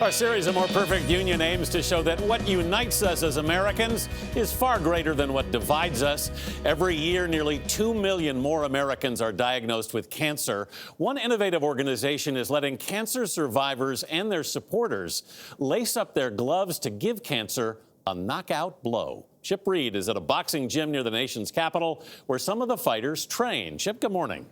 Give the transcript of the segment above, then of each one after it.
Our series of more perfect union aims to show that what unites us as Americans is far greater than what divides us. Every year, nearly 2 million more Americans are diagnosed with cancer. One innovative organization is letting cancer survivors and their supporters lace up their gloves to give cancer a knockout blow. Chip Reid is at a boxing gym near the nation's capital where some of the fighters train. Chip, good morning.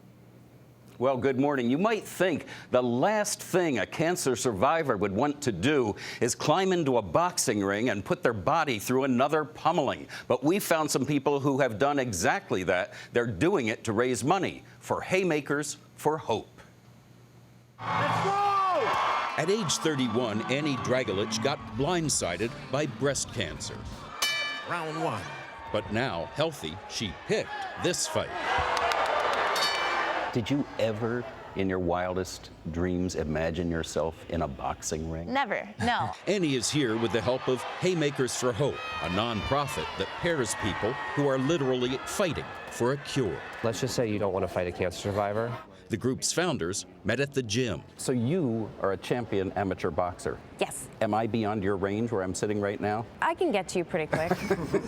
Well, good morning. You might think the last thing a cancer survivor would want to do is climb into a boxing ring and put their body through another pummeling. But we found some people who have done exactly that. They're doing it to raise money for Haymakers for Hope. Let's go! At age 31, Annie Dragilich got blindsided by breast cancer. Round one. But now, healthy, she picked this fight. Did you ever, in your wildest dreams, imagine yourself in a boxing ring? Never, no. Annie is here with the help of Haymakers for Hope, a nonprofit that pairs people who are literally fighting for a cure. Let's just say you don't want to fight a cancer survivor. The group's founders met at the gym. So you are a champion amateur boxer. Yes. Am I beyond your range where I'm sitting right now? I can get to you pretty quick.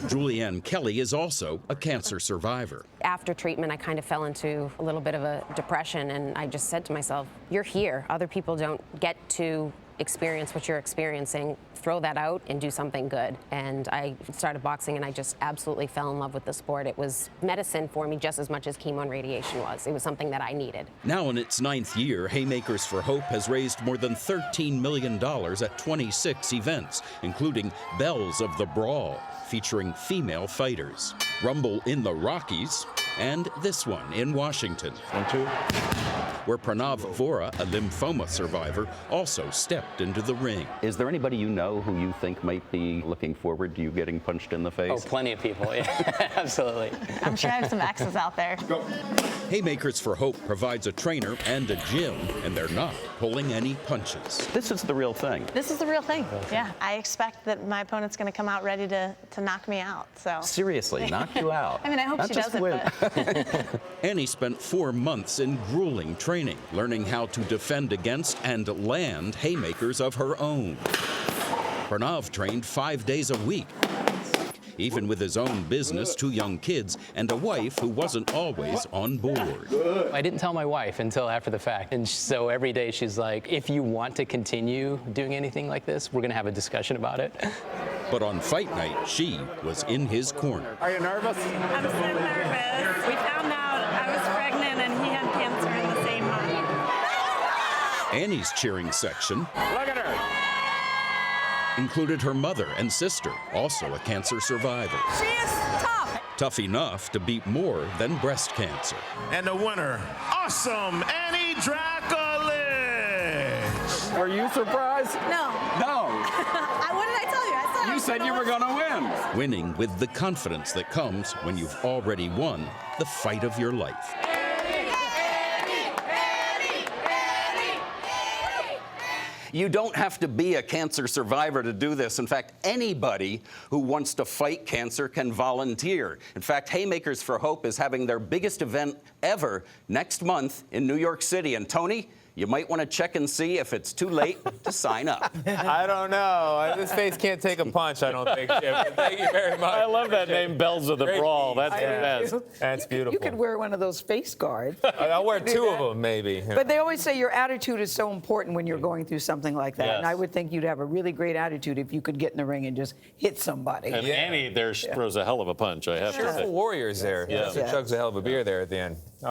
Julianne Kelly is also a cancer survivor. After treatment, I kind of fell into a little bit of a depression, and I just said to myself, you're here. Other people don't get to experience what you're experiencing. Throw that out and do something good. And I started boxing, and I just absolutely fell in love with the sport. It was medicine for me just as much as chemo and radiation was. It was something that I needed. Now in its 9th year, Haymakers for Hope has raised more than $13 million at 26 events, including Bells of the Brawl, featuring female fighters, Rumble in the Rockies, and this one in Washington, where Pranav Vora, a lymphoma survivor, also stepped into the ring. Is there anybody you know who you think might be looking forward to you getting punched in the face? Oh, plenty of people, yeah, absolutely. I'm sure I have some exes out there. Haymakers for Hope provides a trainer and a gym, and they're not pulling any punches. This is the real thing. This is the real thing. Yeah, I expect that my opponent's going to come out ready to knock me out. So seriously, knock you out. I mean, I hope she doesn't. But Annie spent 4 months in grueling training, learning how to defend against and land haymakers of her own. Pranav trained 5 days a week. Even with his own business, 2 young kids, and a wife who wasn't always on board. I didn't tell my wife until after the fact. And so every day she's like, if you want to continue doing anything like this, we're going to have a discussion about it. But on fight night, she was in his corner. Are you nervous? I'm so nervous. We found out I was pregnant and he had cancer in the same month. Annie's cheering section Look at her. included her mother and sister, also a cancer survivor. She is tough. Tough enough to beat more than breast cancer. And the winner, awesome Annie Dragilich. Are you surprised? No. No, What did I tell you? I said you said you were going to win. Winning with the confidence that comes when you've already won the fight of your life. You don't have to be a cancer survivor to do this. In fact, anybody who wants to fight cancer can volunteer. In fact, Haymakers for Hope is having their biggest event ever next month in New York City. And Tony, you might want to check and see if it's too late to sign up. I don't know. This face can't take a punch, I don't think, Chip. Thank you very much. I love that name, Bells of the Brawl. That's the best. That's beautiful. You could wear one of those face guards. I'll wear 2 of them, maybe. But they always say your attitude is so important when you're going through something like that. Yes. And I would think you'd have a really great attitude if you could get in the ring and just hit somebody. And Annie there throws a hell of a punch, I have to say. Warriors there. Yeah. Chugs a hell of a beer there at the end.